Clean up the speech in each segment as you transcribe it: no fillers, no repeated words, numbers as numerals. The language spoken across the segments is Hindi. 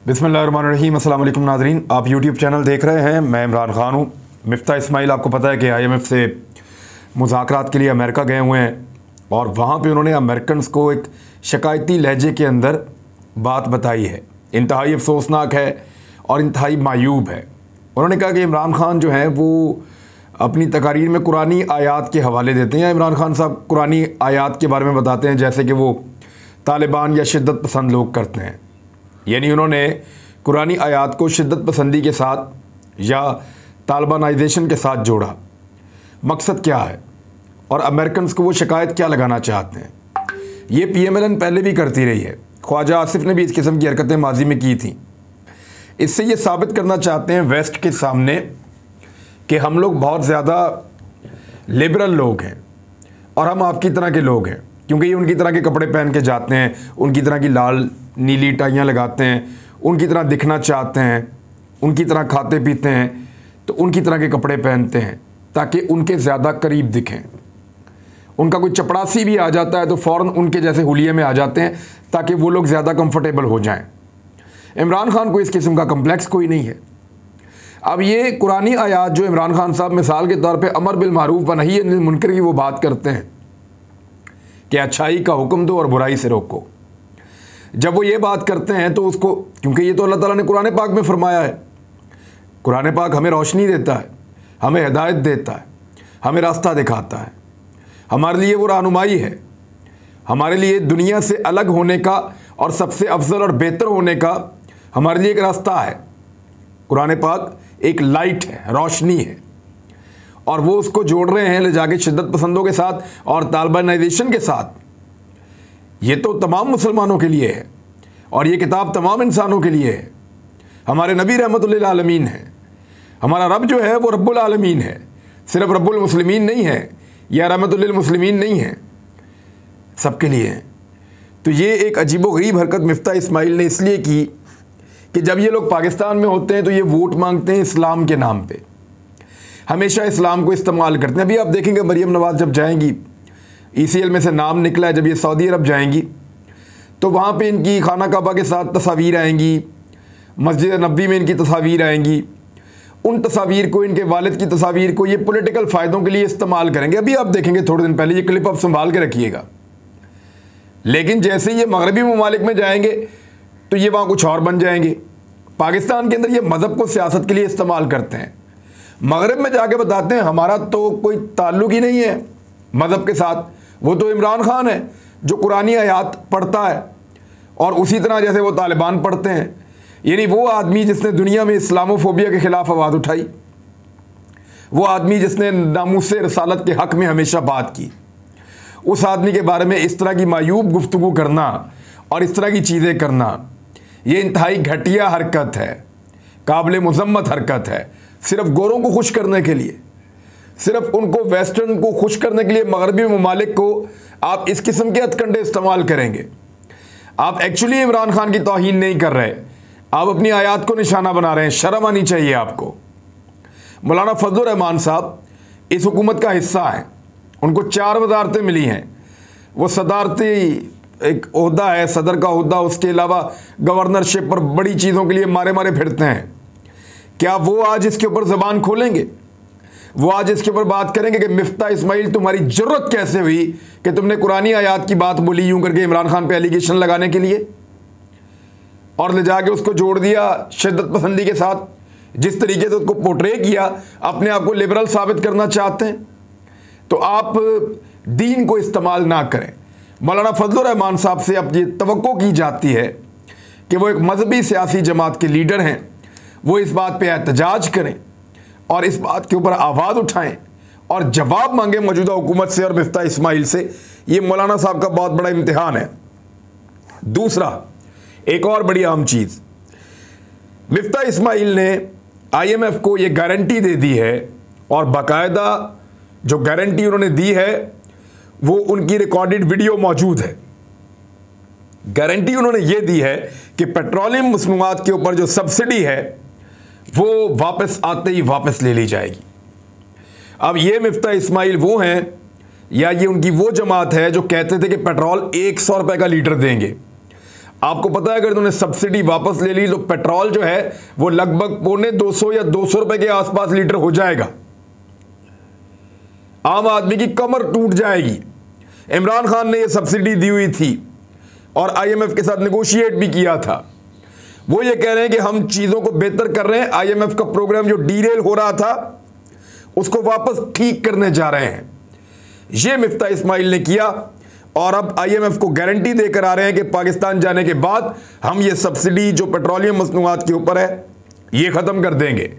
बिस्मिल्लाहिर्रहमानिर्रहीम। अस्सलाम वालेकुम नाज़रीन, आप यूट्यूब चैनल देख रहे हैं। मैं इमरान ख़ान हूँ। मिफ्ता इस्माइल आपको पता है कि IMF से मुज़ाकरात के लिए अमेरिका गए हुए हैं और वहाँ पे उन्होंने अमेरिकन्स को एक शिकायती लहजे के अंदर बात बताई है। इंतहाई अफसोसनाक है और इंतहाई मायूब है। उन्होंने कहा कि इमरान ख़ान जो हैं वो अपनी तकारीर में कुरानी आयात के हवाले देते हैं। इमरान ख़ान साहब कुरानी आयात के बारे में बताते हैं जैसे कि वो तालिबान या शिद्दत पसंद लोग करते हैं। यानी उन्होंने कुरानी आयात को शिद्दत पसंदी के साथ या तालिबानाइजेशन के साथ जोड़ा। मकसद क्या है और अमेरिकन्स को वो शिकायत क्या लगाना चाहते हैं? ये PMLN पहले भी करती रही है। ख्वाजा आसिफ ने भी इस किस्म की हरकतें माजी में की थी। इससे ये साबित करना चाहते हैं वेस्ट के सामने कि हम लोग बहुत ज़्यादा लिबरल लोग हैं और हम आपकी तरह के लोग हैं, क्योंकि ये उनकी तरह के कपड़े पहन के जाते हैं, उनकी तरह की लाल नीली टाइयाँ लगाते हैं, उनकी तरह दिखना चाहते हैं, उनकी तरह खाते पीते हैं, तो उनकी तरह के कपड़े पहनते हैं ताकि उनके ज़्यादा करीब दिखें। उनका कोई चपड़ासी भी आ जाता है तो फ़ौरन उनके जैसे हुलिये में आ जाते हैं ताकि वो लोग ज़्यादा कंफर्टेबल हो जाएं। इमरान खान को इस किस्म का कम्प्लेक्स कोई नहीं है। अब ये कुरानी आयात जो इमरान खान साहब मिसाल के तौर पे अमर बिल मारूफ व नही अनिल मुनकर की वो बात करते हैं कि अच्छाई का हुक्म दो और बुराई से रोको, जब वो ये बात करते हैं तो उसको, क्योंकि ये तो अल्लाह ताला ने कुरान पाक में फरमाया है, कुरान पाक हमें रोशनी देता है, हमें हिदायत देता है, हमें रास्ता दिखाता है, हमारे लिए वो रहनुमाई है, हमारे लिए दुनिया से अलग होने का और सबसे अफजल और बेहतर होने का हमारे लिए एक रास्ता है। कुरान पाक एक लाइट है, रोशनी है, और वो उसको जोड़ रहे हैं ले जाके शिद्दत पसंदों के साथ और तालिबानाइजेशन के साथ। ये तो तमाम मुसलमानों के लिए है और ये किताब तमाम इंसानों के लिए है। हमारे नबी रहमतुल्लिल आलमीन है, हमारा रब जो है वो रब्बुल आलमीन है, सिर्फ रब्बुल मुस्लिमीन नहीं है या रहमतुल्लिल मुस्लिमीन नहीं है, सबके लिए है। तो ये एक अजीबोगरीब हरकत मिफ्ता इस्माइल ने इसलिए की कि जब ये लोग पाकिस्तान में होते हैं तो ये वोट मांगते हैं इस्लाम के नाम पे, हमेशा इस्लाम को इस्तेमाल करते हैं। अभी आप देखेंगे मरीम नवाज़ जब जाएंगी, ECL में से नाम निकला है, जब ये सऊदी अरब जाएंगी तो वहाँ पे इनकी खाना काबा के साथ तस्वीर आएंगी, मस्जिद नबी में इनकी तस्वीर आएंगी। उन तस्वीर को, इनके वालिद की तस्वीर को ये पॉलिटिकल फ़ायदों के लिए इस्तेमाल करेंगे। अभी आप देखेंगे थोड़े दिन पहले, ये क्लिप आप संभाल के रखिएगा। लेकिन जैसे ये मगरबी ममालिक में जाएंगे तो ये वहाँ कुछ और बन जाएंगे। पाकिस्तान के अंदर ये मज़हब को सियासत के लिए इस्तेमाल करते हैं, मगरब में जाके बताते हैं हमारा तो कोई ताल्लुक़ ही नहीं है मज़हब के साथ, वो तो इमरान खान है जो कुरानी आयात पढ़ता है और उसी तरह जैसे वो तालिबान पढ़ते हैं। यानी वो आदमी जिसने दुनिया में इस्लामोफोबिया के ख़िलाफ़ आवाज़ उठाई, वो आदमी जिसने नामूसे रसालत के हक़ में हमेशा बात की, उस आदमी के बारे में इस तरह की मायूब गुफ्तगू करना और इस तरह की चीज़ें करना, ये इंतहाई घटिया हरकत है, काबिल मुज़म्मत हरकत है। सिर्फ गोरों को खुश करने के लिए, सिर्फ उनको वेस्टर्न को खुश करने के लिए मगरबी ममालिक को आप इस किस्म के हथकंडे इस्तेमाल करेंगे। आप एक्चुअली इमरान खान की तौहीन नहीं कर रहे, आप अपनी आयात को निशाना बना रहे हैं। शर्म आनी चाहिए आपको। मौलाना फजलुर रहमान साहब इस हुकूमत का हिस्सा हैं, उनको 4 वज़ारतें मिली हैं। वो सदारती एक ओहदा है, सदर का ओहदा, उसके अलावा गवर्नरशिप पर बड़ी चीज़ों के लिए मारे मारे फिरते हैं। क्या वो आज इसके ऊपर ज़बान खोलेंगे? वो आज इसके ऊपर बात करेंगे कि मिफ्ता इस्माइल तुम्हारी ज़रूरत कैसे हुई कि तुमने कुरानी आयात की बात बोली यूं करके इमरान खान पे एलिगेशन लगाने के लिए और ले जाके उसको जोड़ दिया शिद्दत पसंदी के साथ, जिस तरीके से उसको पोर्ट्रे किया, अपने आप को लिबरल साबित करना चाहते हैं। तो आप दीन को इस्तेमाल ना करें। मौलाना फजलुर रहमान साहब से अब ये तवक्को की जाती है कि वो एक मजहबी सियासी जमात के लीडर हैं, वो इस बात पे एहतजाज करें और इस बात के ऊपर आवाज़ उठाएं और जवाब मांगें मौजूदा हुकूमत से और मिफ्ता इस्माइल से। ये मौलाना साहब का बहुत बड़ा इम्तिहान है। दूसरा, एक और बड़ी अहम चीज़, मिफ्ता इस्माइल ने IMF को ये गारंटी दे दी है और बाकायदा जो गारंटी उन्होंने दी है वो उनकी रिकॉर्डेड वीडियो मौजूद है। गारंटी उन्होंने ये दी है कि पेट्रोलियम मसनूआत के ऊपर जो सब्सिडी है वो वापस आते ही वापस ले ली जाएगी। अब ये मिफ्ता इस्माइल वो हैं या ये उनकी वो जमात है जो कहते थे कि पेट्रोल 100 रुपये का लीटर देंगे। आपको पता है अगर इन्होंने सब्सिडी वापस ले ली तो पेट्रोल जो है वो लगभग 250 या 200 रुपए के आसपास लीटर हो जाएगा। आम आदमी की कमर टूट जाएगी। इमरान खान ने ये सब्सिडी दी हुई थी और आईएमएफ के साथ नेगोशिएट भी किया था। वो ये कह रहे हैं कि हम चीज़ों को बेहतर कर रहे हैं, आईएमएफ का प्रोग्राम जो डीरेल हो रहा था उसको वापस ठीक करने जा रहे हैं। ये मिफ्ता इस्माइल ने किया और अब आईएमएफ को गारंटी देकर आ रहे हैं कि पाकिस्तान जाने के बाद हम ये सब्सिडी जो पेट्रोलियम मसनूआत के ऊपर है ये ख़त्म कर देंगे।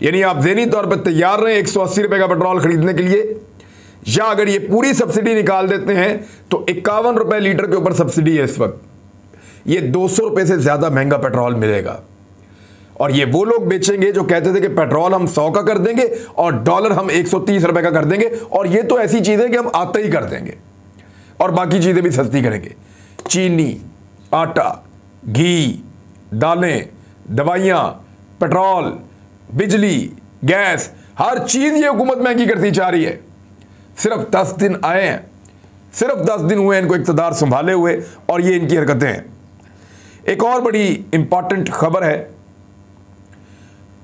यानी आप ज़हनी तौर पर तैयार रहें 180 रुपये का पेट्रोल ख़रीदने के लिए, या अगर ये पूरी सब्सिडी निकाल देते हैं तो 51 रुपये लीटर के ऊपर सब्सिडी है इस वक्त। ये 200 रुपये से ज़्यादा महंगा पेट्रोल मिलेगा। और ये वो लोग बेचेंगे जो कहते थे कि पेट्रोल हम 100 का कर देंगे और डॉलर हम 130 रुपये का कर देंगे, और ये तो ऐसी चीज़ है कि हम आते ही कर देंगे और बाकी चीज़ें भी सस्ती करेंगे। चीनी, आटा, घी, दालें, दवाइयाँ, पेट्रोल, बिजली, गैस, हर चीज़ ये हुकूमत महंगी करती जा रही है। सिर्फ 10 दिन आए हैं, सिर्फ 10 दिन हुए इनको इक़्तिदार संभाले हुए और ये इनकी हरकतें हैं। एक और बड़ी इंपॉर्टेंट खबर है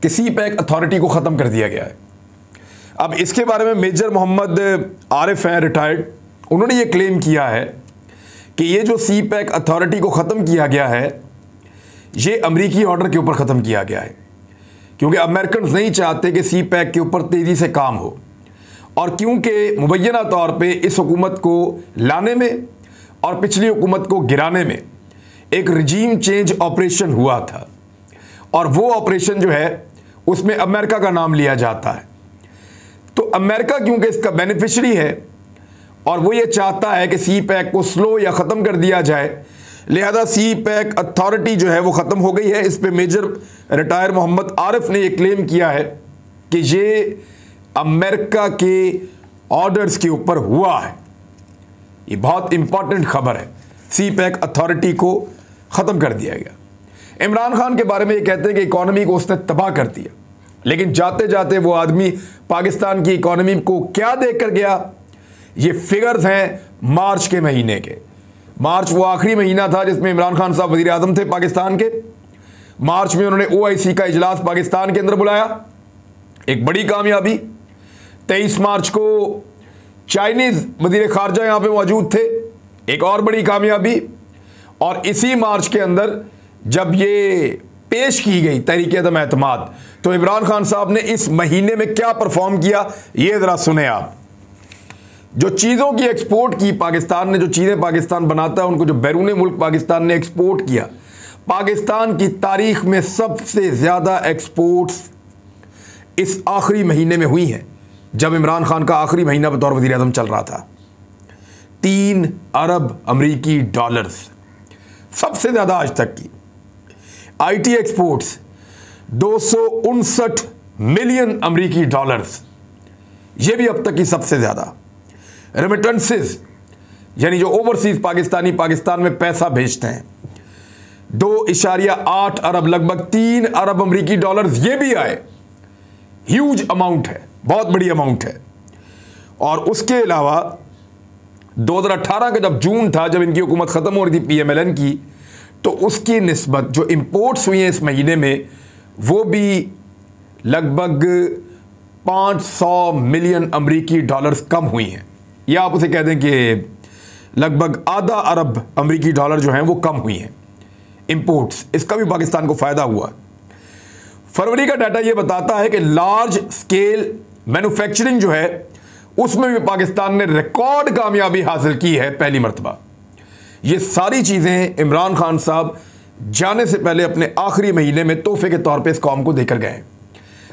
कि सीपैक अथॉरिटी को ख़त्म कर दिया गया है। अब इसके बारे में मेजर मोहम्मद आरिफ हैं, रिटायर्ड, उन्होंने ये क्लेम किया है कि ये जो सीपैक अथॉरिटी को ख़त्म किया गया है ये अमरीकी ऑर्डर के ऊपर ख़त्म किया गया है, क्योंकि अमेरिकन नहीं चाहते कि सीपैक के ऊपर तेज़ी से काम हो, और क्योंकि मुबैना तौर पे इस हुकूमत को लाने में और पिछली हुकूमत को गिराने में एक रजीम चेंज ऑपरेशन हुआ था, और वो ऑपरेशन जो है उसमें अमेरिका का नाम लिया जाता है। तो अमेरिका क्योंकि इसका बेनिफिशरी है और वो ये चाहता है कि सीपैक को स्लो या ख़त्म कर दिया जाए, लिहाजा सीपैक अथॉरिटी जो है वो ख़त्म हो गई है। इस पे मेजर रिटायर मोहम्मद आरिफ ने ये क्लेम किया है कि ये अमेरिका के ऑर्डर्स के ऊपर हुआ है। ये बहुत इंपॉर्टेंट खबर है, सीपैक अथॉरिटी को ख़त्म कर दिया गया। इमरान खान के बारे में ये कहते हैं कि इकॉनमी को उसने तबाह कर दिया, लेकिन जाते जाते वो आदमी पाकिस्तान की इकॉनमी को क्या देकर गया, ये फिगर्स हैं मार्च के महीने के। मार्च वो आखिरी महीना था जिसमें इमरान खान साहब वज़ीर आज़म थे पाकिस्तान के। मार्च में उन्होंने OIC का इजलास पाकिस्तान के अंदर बुलाया, एक बड़ी कामयाबी। 23 मार्च को चाइनीज़ वज़ीर ख़ारजा यहाँ पे मौजूद थे, एक और बड़ी कामयाबी। और इसी मार्च के अंदर जब ये पेश की गई तहरीक-ए-एतमाद, तो इमरान खान साहब ने इस महीने में क्या परफॉर्म किया ये ज़रा सुने आप। जो चीज़ों की एक्सपोर्ट की पाकिस्तान ने, जो चीज़ें पाकिस्तान बनाता है उनको जो बैरून मुल्क पाकिस्तान ने एक्सपोर्ट किया, पाकिस्तान की तारीख में सबसे ज़्यादा एक्सपोर्ट्स इस आखिरी महीने में हुई हैं, जब इमरान खान का आखिरी महीना बतौर वज़ीर आज़म चल रहा था। 3 अरब अमरीकी डॉलर्स सबसे ज़्यादा आज तक की। IT एक्सपोर्ट्स 259 मिलियन अमरीकी डॉलर्स, ये भी अब तक की सबसे ज़्यादा। रेमिटेंसेस यानी जो ओवरसीज पाकिस्तानी पाकिस्तान में पैसा भेजते हैं 2.8 अरब, लगभग 3 अरब अमरीकी डॉलर्स ये भी आए। ह्यूज अमाउंट है, बहुत बड़ी अमाउंट है। और उसके अलावा 2018 का जब जून था, जब इनकी हुकूमत ख़त्म हो रही थी PMLN की, तो उसकी निस्बत जो इंपोर्ट्स हुई हैं इस महीने में वो भी लगभग 500 मिलियन अमरीकी डॉलर्स कम हुई हैं, या आप उसे कह दें कि लगभग आधा अरब अमरीकी डॉलर जो हैं वो कम हुई हैं इंपोर्ट्स। इसका भी पाकिस्तान को फ़ायदा हुआ। फरवरी का डाटा ये बताता है कि लार्ज स्केल मैन्युफैक्चरिंग जो है उसमें भी पाकिस्तान ने रिकॉर्ड कामयाबी हासिल की है पहली मरतबा। ये सारी चीज़ें इमरान खान साहब जाने से पहले अपने आखिरी महीने में तोहफे के तौर पे इस कौम को देकर गए।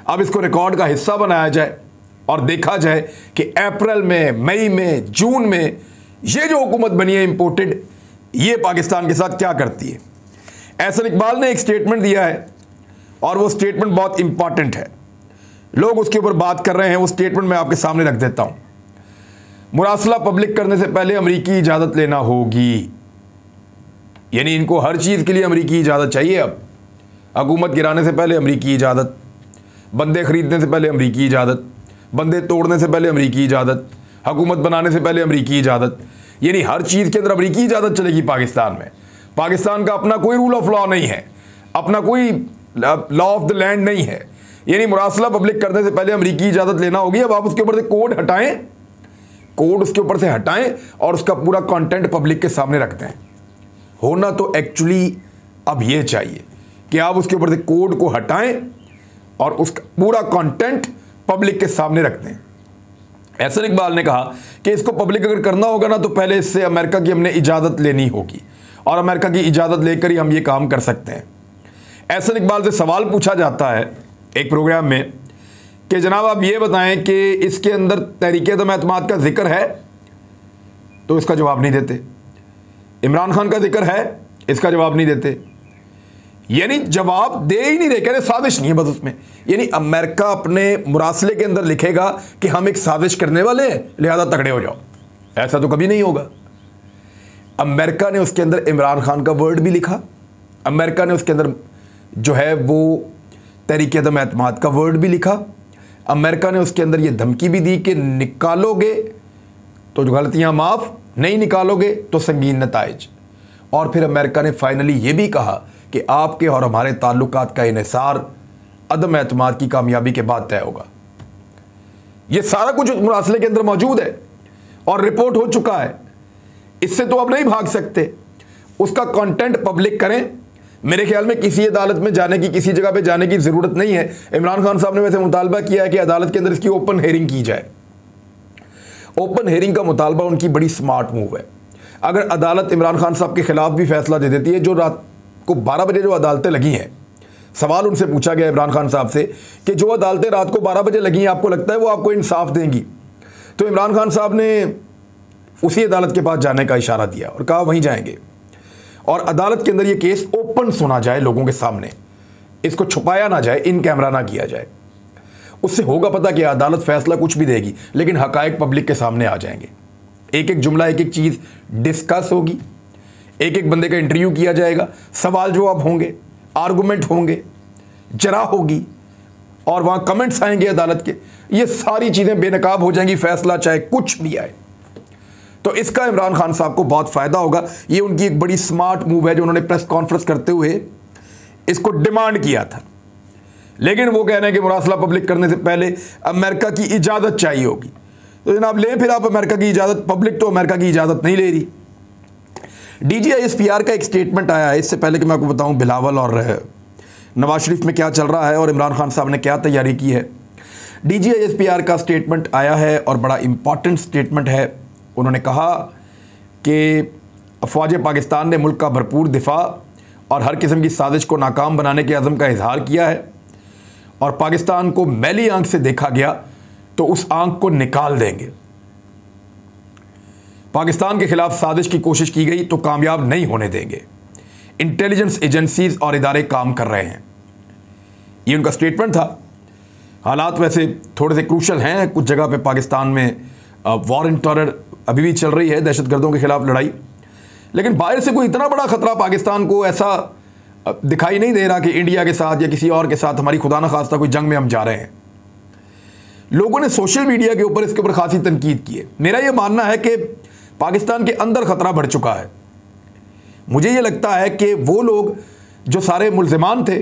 अब इसको रिकॉर्ड का हिस्सा बनाया जाए और देखा जाए कि अप्रैल में, मई में, जून में ये जो हुकूमत बनी है इंपोर्टेड, ये पाकिस्तान के साथ क्या करती है। एहसन इकबाल ने एक स्टेटमेंट दिया है और वो स्टेटमेंट बहुत इंपॉर्टेंट है, लोग उसके ऊपर बात कर रहे हैं। वो स्टेटमेंट मैं आपके सामने रख देता हूँ। मुरासला पब्लिक करने से पहले अमरीकी इजाज़त लेना होगी, यानी इनको हर चीज़ के लिए अमरीकी इजाज़त चाहिए। अब हुकूमत गिराने से पहले अमरीकी इजाज़त, बंदे ख़रीदने से पहले अमरीकी इजाज़त, बंदे तोड़ने से पहले अमरीकी इजाज़त, हुकूमत बनाने से पहले अमरीकी इजाज़त, यानी हर चीज़ के अंदर अमरीकी इजाज़त चलेगी पाकिस्तान में। पाकिस्तान का अपना कोई रूल ऑफ लॉ नहीं है, अपना कोई लॉ ऑफ द लैंड नहीं है। यानी मुरासला पब्लिक करने से पहले अमरीकी इजाज़त लेना होगी। अब आप उसके ऊपर से कोड हटाएं, कोड उसके ऊपर से हटाएं और उसका पूरा कंटेंट पब्लिक के सामने रख दें। होना तो एक्चुअली अब ये चाहिए कि आप उसके ऊपर से कोड को हटाएं और उसका पूरा कंटेंट पब्लिक के सामने रख दें। एहसन इकबाल ने कहा कि इसको पब्लिक अगर करना होगा ना तो पहले इससे अमेरिका की हमने इजाज़त लेनी होगी और अमेरिका की इजाज़त लेकर ही हम ये काम कर सकते हैं। एहसन इकबाल से सवाल पूछा जाता है एक प्रोग्राम में कि जनाब आप ये बताएं कि इसके अंदर तहरीक-ए-एतमाद का जिक्र है, तो इसका जवाब नहीं देते। इमरान खान का जिक्र है, इसका जवाब नहीं देते। यानी जवाब दे ही नहीं रहे, कह रहे साजिश नहीं है बस उसमें। यानी अमेरिका अपने मुरासले के अंदर लिखेगा कि हम एक साजिश करने वाले हैं, लिहाजा तगड़े हो जाओ। ऐसा तो कभी नहीं होगा। अमेरिका ने उसके अंदर इमरान खान का वर्ड भी लिखा, अमेरिका ने उसके अंदर जो है वो तहरीक-ए-एतमाद का वर्ड भी लिखा, अमेरिका ने उसके अंदर ये धमकी भी दी कि निकालोगे तो जो गलतियां माफ़, नहीं निकालोगे तो संगीन नताइज। और फिर अमेरिका ने फाइनली ये भी कहा कि आपके और हमारे ताल्लुकात का इन्हिसार अदम एतमाद की कामयाबी के बाद तय होगा। ये सारा कुछ मुरासले के अंदर मौजूद है और रिपोर्ट हो चुका है, इससे तो आप नहीं भाग सकते। उसका कंटेंट पब्लिक करें। मेरे ख्याल में किसी अदालत में जाने की, किसी जगह पे जाने की ज़रूरत नहीं है। इमरान खान साहब ने वैसे मुतालबा किया है कि अदालत के अंदर इसकी ओपन हेयरिंग की जाए। ओपन हेयरिंग का मुतालबा उनकी बड़ी स्मार्ट मूव है। अगर अदालत इमरान खान साहब के खिलाफ भी फैसला दे देती है, जो रात को 12 बजे जो अदालतें लगी हैं, सवाल उनसे पूछा गया इमरान खान साहब से कि जो अदालतें रात को 12 बजे लगी हैं, आपको लगता है वो आपको इंसाफ देंगी? तो इमरान खान साहब ने उसी अदालत के पास जाने का इशारा दिया और कहा वहीं जाएंगे और अदालत के अंदर ये केस ओपन सुना जाए लोगों के सामने, इसको छुपाया ना जाए, इन कैमरा ना किया जाए। उससे होगा पता कि अदालत फैसला कुछ भी देगी लेकिन हकायक पब्लिक के सामने आ जाएंगे। एक एक जुमला, एक एक चीज़ डिस्कस होगी, एक एक बंदे का इंटरव्यू किया जाएगा, सवाल जवाब होंगे, आर्गूमेंट होंगे, जरा होगी और वहाँ कमेंट्स आएंगे अदालत के। ये सारी चीज़ें बेनकाब हो जाएंगी, फैसला चाहे कुछ भी आए। तो इसका इमरान खान साहब को बहुत फ़ायदा होगा। ये उनकी एक बड़ी स्मार्ट मूव है जो उन्होंने प्रेस कॉन्फ्रेंस करते हुए इसको डिमांड किया था। लेकिन वो कह रहे हैं कि मुरासला पब्लिक करने से पहले अमेरिका की इजाज़त चाहिए होगी। तो जनाब लें फिर आप अमेरिका की इजाज़त। पब्लिक तो अमेरिका की इजाज़त नहीं ले रही। DGISPR का एक स्टेटमेंट आया है। इससे पहले कि मैं आपको बताऊँ बिलावल और नवाज शरीफ में क्या चल रहा है और इमरान खान साहब ने क्या तैयारी की है, DGISPR का स्टेटमेंट आया है और बड़ा इम्पॉर्टेंट स्टेटमेंट है। उन्होंने कहा कि अफवाज पाकिस्तान ने मुल्क का भरपूर दिफा और हर किस्म की साजिश को नाकाम बनाने के अज़म का इजहार किया है और पाकिस्तान को मैली आंख से देखा गया तो उस आंख को निकाल देंगे। पाकिस्तान के खिलाफ साजिश की कोशिश की गई तो कामयाब नहीं होने देंगे। इंटेलिजेंस एजेंसीज और इदारे काम कर रहे हैं। ये उनका स्टेटमेंट था। हालात वैसे थोड़े से क्रूशल हैं। कुछ जगह पे पाकिस्तान में वॉर इन टेरर अभी भी चल रही है, दहशतगर्दों के खिलाफ लड़ाई। लेकिन बाहर से कोई इतना बड़ा ख़तरा पाकिस्तान को ऐसा दिखाई नहीं दे रहा कि इंडिया के साथ या किसी और के साथ हमारी खुदा न खास्ता कोई जंग में हम जा रहे हैं। लोगों ने सोशल मीडिया के ऊपर इसके ऊपर खासी तनकीद की है। मेरा ये मानना है कि पाकिस्तान के अंदर ख़तरा बढ़ चुका है। मुझे ये लगता है कि वो लोग जो सारे मुल्ज़िमान थे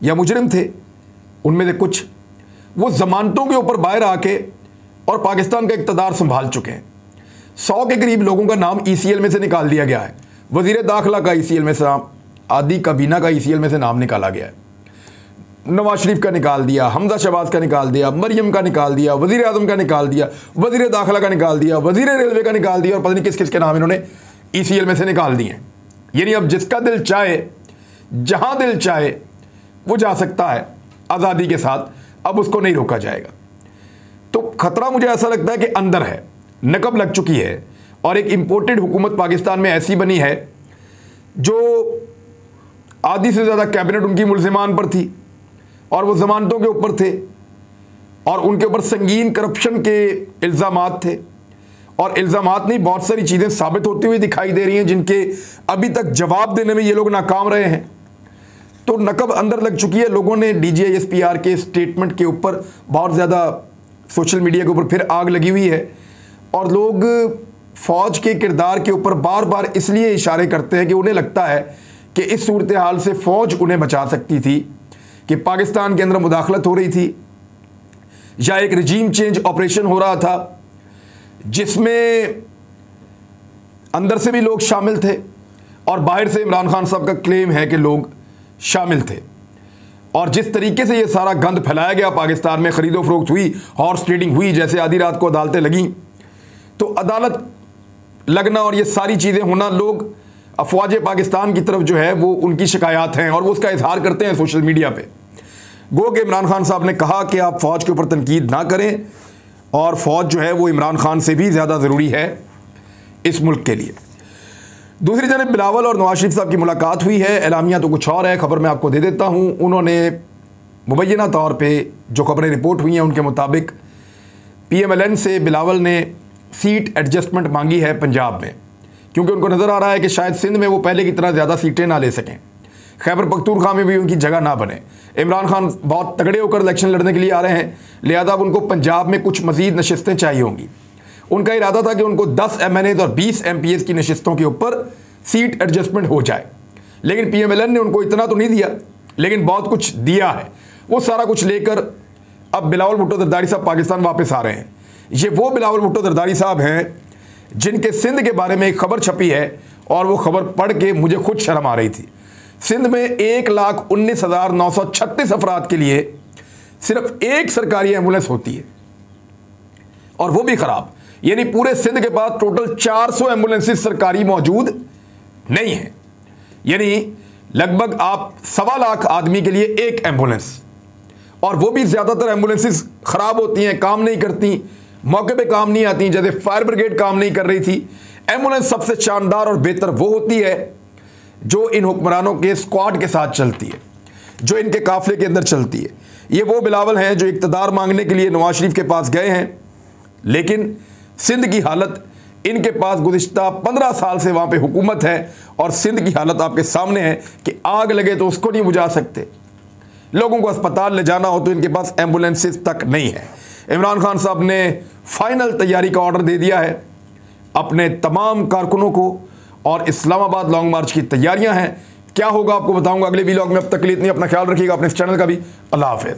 या मुजरिम थे, उनमें से कुछ वो ज़मानतों के ऊपर बाहर आके और पाकिस्तान का इक़्तिदार संभाल चुके हैं। 100 के करीब लोगों का नाम ECL में से निकाल दिया गया है। वज़ीर दाखिला का ECL में से नाम, आदि कबीना का ECL में से नाम निकाला गया है। नवाज शरीफ का निकाल दिया, हमजा शहबाज का निकाल दिया, मरियम का निकाल दिया, वज़ीर आज़म का निकाल दिया, वज़ीर दाखिला का निकाल दिया, वज़ीर रेलवे का निकाल दिया और पता नहीं किस किस के नाम इन्होंने ECL में से निकाल दिए हैं। यानी अब जिसका दिल चाहे, जहाँ दिल चाहे वो जा सकता है आज़ादी के साथ। अब उसको नहीं रोका जाएगा। तो ख़तरा मुझे ऐसा लगता है कि अंदर है, नकब लग चुकी है और एक इम्पोर्टेड हुकूमत पाकिस्तान में ऐसी बनी है जो आधी से ज़्यादा कैबिनेट उनकी मुल्ज़िमान पर थी और वो ज़मानतों के ऊपर थे और उनके ऊपर संगीन करप्शन के इल्ज़ामात थे और इल्ज़ामात नहीं, बहुत सारी चीज़ें साबित होती हुई दिखाई दे रही हैं जिनके अभी तक जवाब देने में ये लोग नाकाम रहे हैं। तो नकब अंदर लग चुकी है। लोगों ने DGISPR के स्टेटमेंट के ऊपर बहुत ज़्यादा सोशल मीडिया के ऊपर फिर आग लगी हुई है और लोग फ़ौज के किरदार के ऊपर बार बार इसलिए इशारे करते हैं कि उन्हें लगता है कि इस सूरत हाल से फ़ौज उन्हें बचा सकती थी, कि पाकिस्तान के अंदर मुदाखलत हो रही थी या एक रजीम चेंज ऑपरेशन हो रहा था जिसमें अंदर से भी लोग शामिल थे और बाहर से इमरान खान साहब का क्लेम है कि लोग शामिल थे। और जिस तरीके से ये सारा गंद फैलाया गया, पाकिस्तान में ख़रीदो फरोख्त हुई, हॉर्स ट्रेडिंग हुई, जैसे आधी रात को अदालतें लगीं, तो अदालत लगना और ये सारी चीज़ें होना, लोग अफवाज पाकिस्तान की तरफ जो है वो उनकी शिकायत हैं और वो उसका इजहार करते हैं सोशल मीडिया पे। गो कि इमरान खान साहब ने कहा कि आप फ़ौज के ऊपर तनकीद ना करें और फ़ौज जो है वो इमरान खान से भी ज़्यादा ज़रूरी है इस मुल्क के लिए। दूसरी जानब बिलावल और नवाज शरीफ साहब की मुलाकात हुई है, एलामिया तो कुछ और है, खबर मैं आपको दे देता हूँ। उन्होंने मुबैना तौर पर जो खबरें रिपोर्ट हुई हैं उनके मुताबिक PMLN से बिलावल ने सीट एडजस्टमेंट मांगी है पंजाब में, क्योंकि उनको नज़र आ रहा है कि शायद सिंध में वो पहले की तरह ज़्यादा सीटें ना ले सकें, खैबर पख्तूनख्वा में भी उनकी जगह ना बने। इमरान खान बहुत तगड़े होकर इलेक्शन लड़ने के लिए आ रहे हैं, लिहाजा अब उनको पंजाब में कुछ मज़ीद नशिस्तें चाहिए होंगी। उनका इरादा था कि उनको 10 MNAs और 20 MPs की नशिस्तों के ऊपर सीट एडजस्टमेंट हो जाए, लेकिन PMLN ने उनको इतना तो नहीं दिया, लेकिन बहुत कुछ दिया है। वो सारा कुछ लेकर अब बिलावल भुट्टो जरदारी साहब पाकिस्तान वापस आ रहे हैं। ये वो बिलावल भुट्टो जरदारी साहब हैं जिनके सिंध के बारे में एक खबर छपी है और वो खबर पढ़ के मुझे खुद शर्म आ रही थी। सिंध में 1,19,936 अफराद के लिए सिर्फ एक सरकारी एम्बुलेंस होती है और वो भी ख़राब, यानी पूरे सिंध के पास टोटल 400 एम्बुलेंसेस सरकारी मौजूद नहीं है, यानी लगभग आप 1.25 लाख आदमी के लिए एक एम्बुलेंस, और वो भी ज़्यादातर एम्बुलेंसेस ख़राब होती हैं, काम नहीं करती, मौके पे काम नहीं आती, जैसे फायर ब्रिगेड काम नहीं कर रही थी। एम्बुलेंस सबसे शानदार और बेहतर वो होती है जो इन हुक्मरानों के स्क्वाड के साथ चलती है, जो इनके काफिले के अंदर चलती है। ये वो बिलावल हैं जो इक़्तिदार मांगने के लिए नवाज शरीफ के पास गए हैं, लेकिन सिंध की हालत, इनके पास गुज़िश्ता 15 साल से वहाँ पे हुकूमत है और सिंध की हालत आपके सामने है कि आग लगे तो उसको नहीं बुझा सकते, लोगों को अस्पताल ले जाना हो तो इनके पास एम्बुलेंसेस तक नहीं है। इमरान खान साहब ने फाइनल तैयारी का ऑर्डर दे दिया है अपने तमाम कारकुनों को और इस्लामाबाद लॉन्ग मार्च की तैयारियां हैं। क्या होगा आपको बताऊंगा अगले वीलॉग में। अब तक के लिए इतनी, अपना ख्याल रखिएगा, अपने इस चैनल का भी। अल्लाह हाफ़िज़।